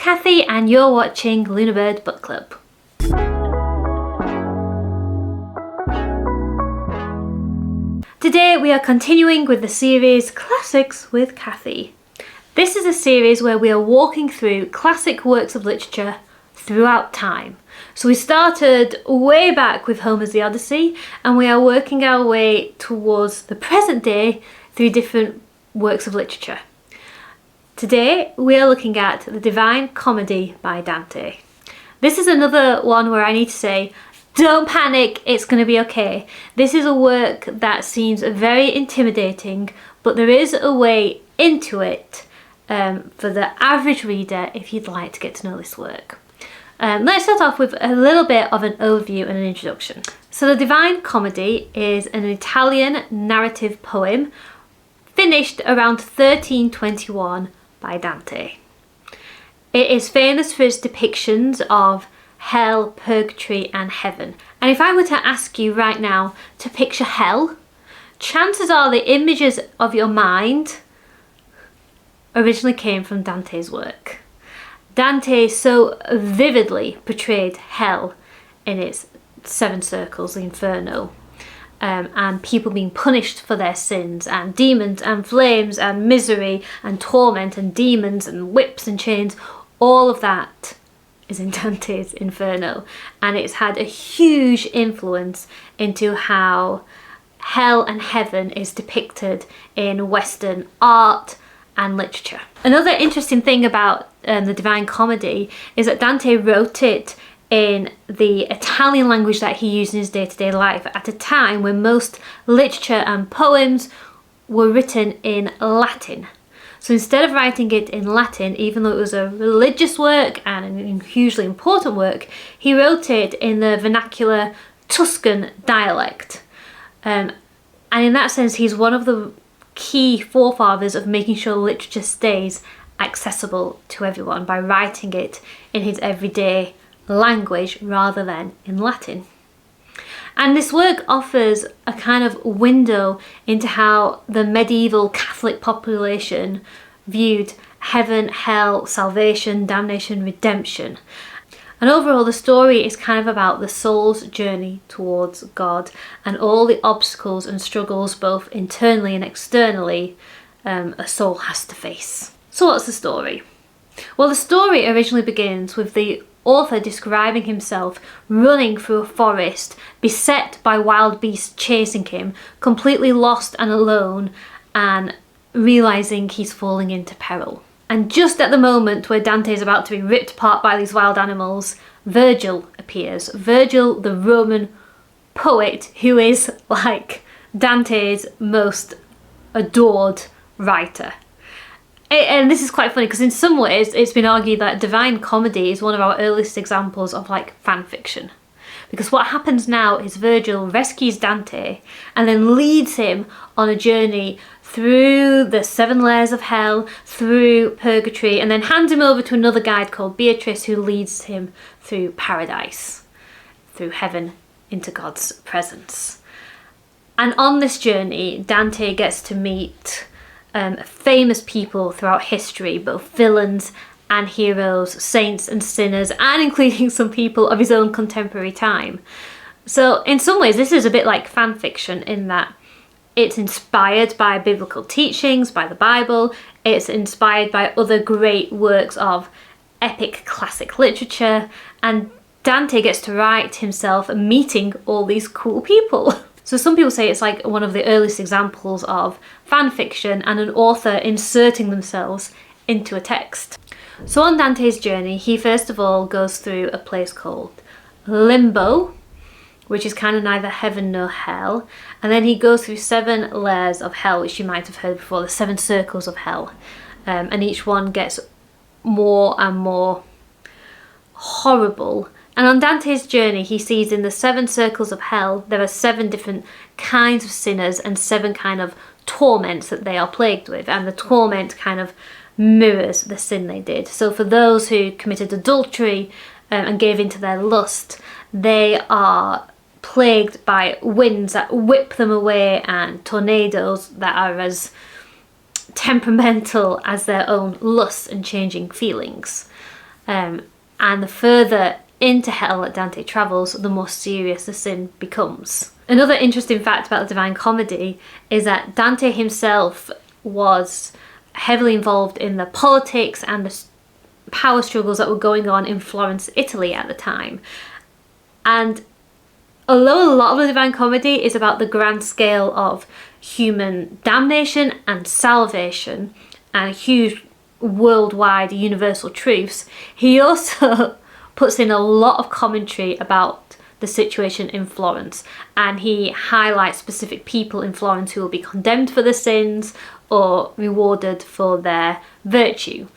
Cathy and you're watching Lunabird Book Club. Today we are continuing with the series Classics with Cathy. This is a series where we are walking through classic works of literature throughout time. So we started way back with Homer's The Odyssey and we are working our way towards the present day through different works of literature. Today we are looking at the Divine Comedy by Dante. This is another one where I need to say, don't panic, it's going to be okay. This is a work that seems very intimidating, but there is a way into it for the average reader if you'd like to get to know this work. Let's start off with a little bit of an overview and an introduction. So the Divine Comedy is an Italian narrative poem finished around 1321 by Dante. It is famous for its depictions of hell, purgatory and heaven. And if I were to ask you right now to picture hell, chances are the images of your mind originally came from Dante's work. Dante so vividly portrayed hell in its seven circles, the Inferno, and people being punished for their sins, and demons and flames and misery and torment and demons and whips and chains. All of that is in Dante's Inferno, and it's had a huge influence into how hell and heaven is depicted in Western art and literature. Another interesting thing about the Divine Comedy is that Dante wrote it in the Italian language that he used in his day-to-day life at a time when most literature and poems were written in Latin. So instead of writing it in Latin, even though it was a religious work and a hugely important work, he wrote it in the vernacular Tuscan dialect. And in that sense, he's one of the key forefathers of making sure literature stays accessible to everyone by writing it in his everyday language rather than in Latin. And this work offers a kind of window into how the medieval Catholic population viewed heaven, hell, salvation, damnation, redemption. And overall the story is kind of about the soul's journey towards God and all the obstacles and struggles both internally and externally a soul has to face. So what's the story? Well, the story originally begins with the author describing himself running through a forest, beset by wild beasts chasing him, completely lost and alone, and realising he's falling into peril. And just at the moment where Dante is about to be ripped apart by these wild animals, Virgil appears. Virgil, the Roman poet, who is like Dante's most adored writer. And this is quite funny because in some ways it's been argued that Divine Comedy is one of our earliest examples of like fan fiction. Because what happens now is Virgil rescues Dante and then leads him on a journey through the 7 layers of hell, through purgatory, and then hands him over to another guide called Beatrice who leads him through paradise, through heaven into God's presence. And on this journey Dante gets to meet famous people throughout history, both villains and heroes, saints and sinners, and including some people of his own contemporary time. So in some ways this is a bit like fan fiction in that it's inspired by biblical teachings, by the Bible, it's inspired by other great works of epic classic literature, and Dante gets to write himself meeting all these cool people. So some people say it's like one of the earliest examples of fan fiction and an author inserting themselves into a text. So on Dante's journey, he first of all goes through a place called Limbo, which is kind of neither heaven nor hell. And then he goes through 7 layers of hell, which you might have heard before, the 7 circles of hell. And each one gets more and more horrible. And on Dante's journey, he sees in the 7 circles of hell, there are 7 different kinds of sinners and 7 kind of torments that they are plagued with. And the torment kind of mirrors the sin they did. So for those who committed adultery and gave into their lust, they are plagued by winds that whip them away and tornadoes that are as temperamental as their own lusts and changing feelings. And the further into hell that Dante travels, the more serious the sin becomes. Another interesting fact about the Divine Comedy is that Dante himself was heavily involved in the politics and the power struggles that were going on in Florence, Italy at the time. And although a lot of the Divine Comedy is about the grand scale of human damnation and salvation and huge worldwide universal truths, he also puts in a lot of commentary about the situation in Florence, and he highlights specific people in Florence who will be condemned for their sins or rewarded for their virtue.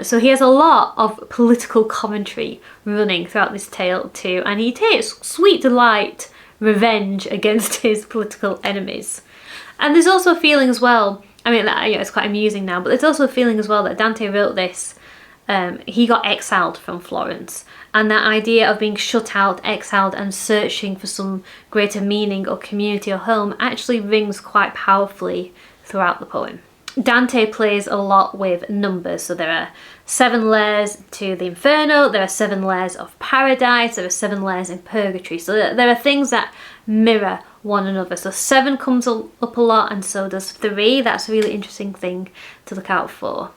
So he has a lot of political commentary running throughout this tale too, and he takes sweet delight, revenge against his political enemies. And there's also a feeling as well, I mean, it's quite amusing now, but there's also a feeling as well that Dante wrote this, he got exiled from Florence, and that idea of being shut out, exiled and searching for some greater meaning or community or home actually rings quite powerfully throughout the poem. Dante plays a lot with numbers, so there are 7 layers to the Inferno, there are 7 layers of paradise, there are 7 layers in purgatory, so there are things that mirror one another. So 7 comes up a lot, and so does 3. That's a really interesting thing to look out for.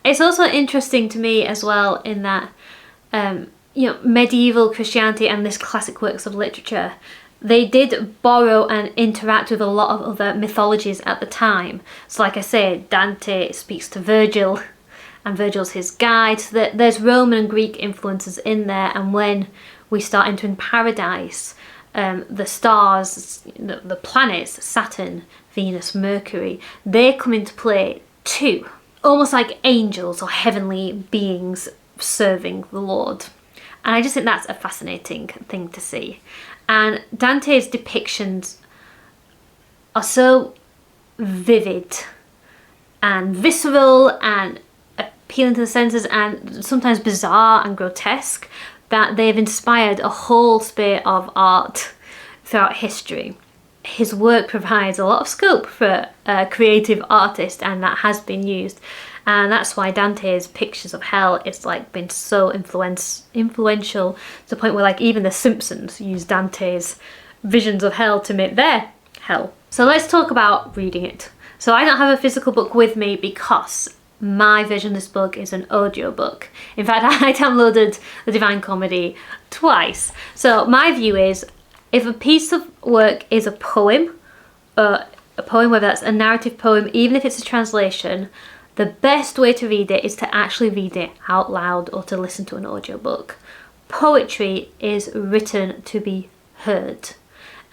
It's also interesting to me as well in that medieval Christianity and this classic works of literature, they did borrow and interact with a lot of other mythologies at the time. So like I say, Dante speaks to Virgil, and Virgil's his guide. So there's Roman and Greek influences in there, and when we start entering paradise, the stars, the planets, Saturn, Venus, Mercury, they come into play too. Almost like angels or heavenly beings serving the Lord. And I just think that's a fascinating thing to see. And Dante's depictions are so vivid and visceral and appealing to the senses and sometimes bizarre and grotesque that they've inspired a whole sphere of art throughout history. His work provides a lot of scope for a creative artist, and that has been used. And that's why Dante's pictures of hell is like been so influential to the point where like even the Simpsons use Dante's visions of hell to make their hell. So let's talk about reading it. So I don't have a physical book with me because my version of this book is an audio book. In fact, I downloaded the Divine Comedy twice. So my view is, if a piece of work is a poem, whether that's a narrative poem, even if it's a translation, the best way to read it is to actually read it out loud or to listen to an audiobook. Poetry is written to be heard.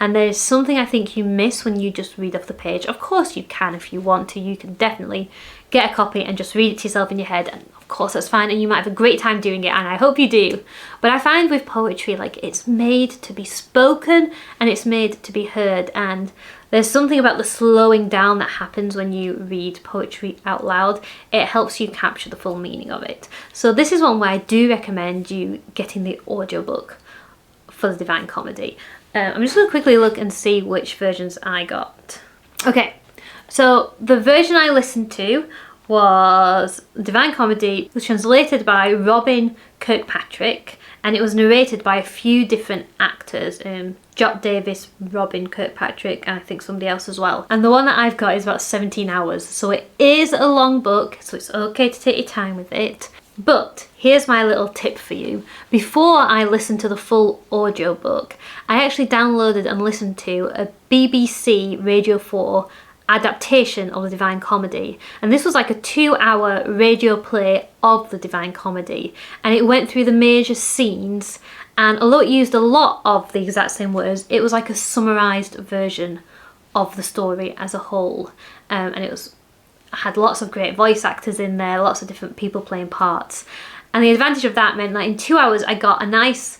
And there's something I think you miss when you just read off the page. Of course you can if you want to. You can definitely get a copy and just read it to yourself in your head. And of course that's fine, and you might have a great time doing it, and I hope you do. But I find with poetry, like, it's made to be spoken and it's made to be heard. And there's something about the slowing down that happens when you read poetry out loud. It helps you capture the full meaning of it. So this is one where I do recommend you getting the audiobook for the Divine Comedy. I'm just going to quickly look and see which versions I got. Okay, so the version I listened to was Divine Comedy. It was translated by Robin Kirkpatrick, and it was narrated by a few different actors. Jock Davis, Robin Kirkpatrick, and I think somebody else as well. And the one that I've got is about 17 hours, so it is a long book, so it's okay to take your time with it. But here's my little tip for you. Before I listened to the full audiobook, I actually downloaded and listened to a BBC Radio 4 adaptation of the Divine Comedy, and this was like a 2-hour radio play of the Divine Comedy, and it went through the major scenes, and although it used a lot of the exact same words, it was like a summarized version of the story as a whole, and it had lots of great voice actors in there, lots of different people playing parts. And the advantage of that meant that in 2 hours I got a nice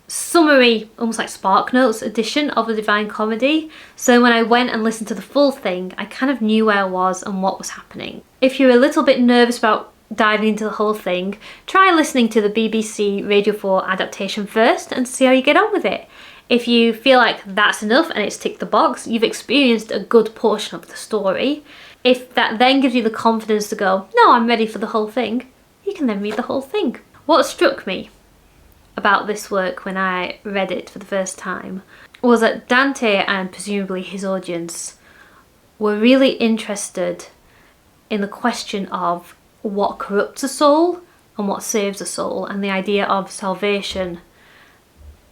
summary, almost like Spark Notes edition of the Divine Comedy. So when I went and listened to the full thing, I kind of knew where I was and what was happening. If you're a little bit nervous about diving into the whole thing, try listening to the BBC Radio 4 adaptation first and see how you get on with it. If you feel like that's enough and it's ticked the box, you've experienced a good portion of the story. If that then gives you the confidence to go, no, I'm ready for the whole thing, you can then read the whole thing. What struck me about this work when I read it for the first time was that Dante and presumably his audience were really interested in the question of what corrupts a soul and what saves a soul, and the idea of salvation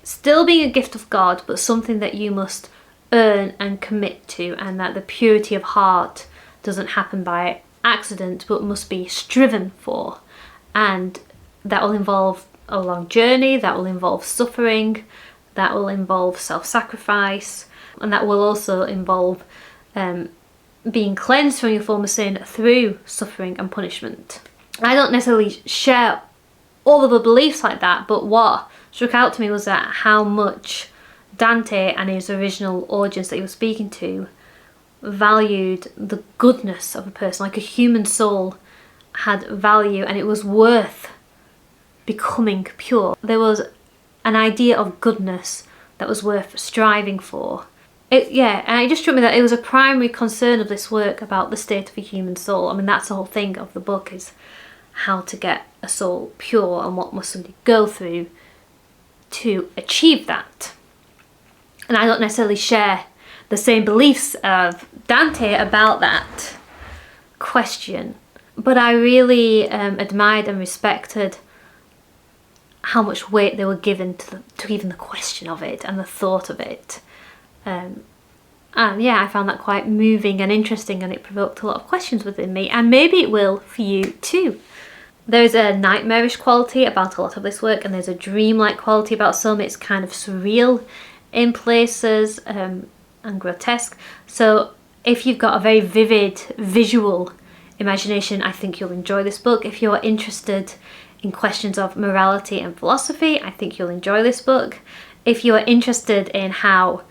still being a gift of God, but something that you must earn and commit to, and that the purity of heart doesn't happen by accident but must be striven for, and that will involve a long journey, that will involve suffering, that will involve self-sacrifice, and that will also involve being cleansed from your former sin through suffering and punishment. I don't necessarily share all of the beliefs like that, but what struck out to me was that how much Dante and his original audience that he was speaking to valued the goodness of a person, like a human soul had value and it was worth becoming pure. There was an idea of goodness that was worth striving for. And it just struck me that it was a primary concern of this work about the state of a human soul. I mean, that's the whole thing of the book, is how to get a soul pure and what must somebody go through to achieve that. And I don't necessarily share the same beliefs of Dante about that question, but I really admired and respected how much weight they were given to even the question of it and the thought of it. And yeah, I found that quite moving and interesting, and it provoked a lot of questions within me, and maybe it will for you too. There's a nightmarish quality about a lot of this work, and there's a dreamlike quality about some. It's kind of surreal in places and grotesque. So if you've got a very vivid visual imagination, I think you'll enjoy this book. If you're interested in questions of morality and philosophy, I think you'll enjoy this book. If you are interested in how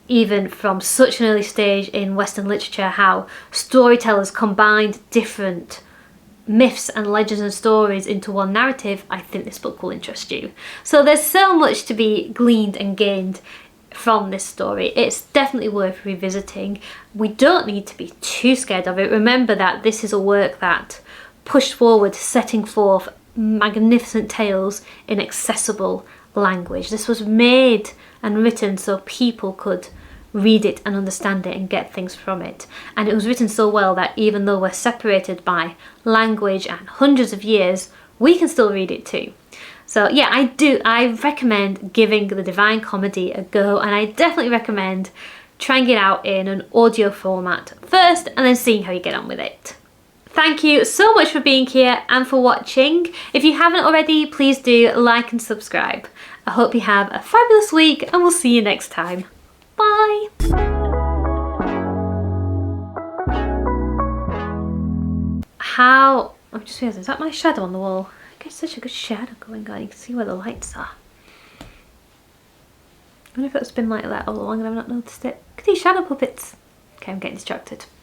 even from such an early stage in Western literature, how storytellers combined different myths and legends and stories into one narrative, I think this book will interest you. So there's so much to be gleaned and gained from this story. It's definitely worth revisiting. We don't need to be too scared of it. Remember that this is a work that pushed forward, setting forth magnificent tales in accessible language. This was made and written so people could read it and understand it and get things from it. And it was written so well that even though we're separated by language and hundreds of years, we can still read it too. So yeah, I recommend giving The Divine Comedy a go, and I definitely recommend trying it out in an audio format first and then seeing how you get on with it. Thank you so much for being here and for watching. If you haven't already, please do like and subscribe. I hope you have a fabulous week, and we'll see you next time. Bye! I'm just realising, is that my shadow on the wall? I get such a good shadow going on, you can see where the lights are. I wonder if it's been like that all along and I've not noticed it. Look at these shadow puppets. Okay, I'm getting distracted.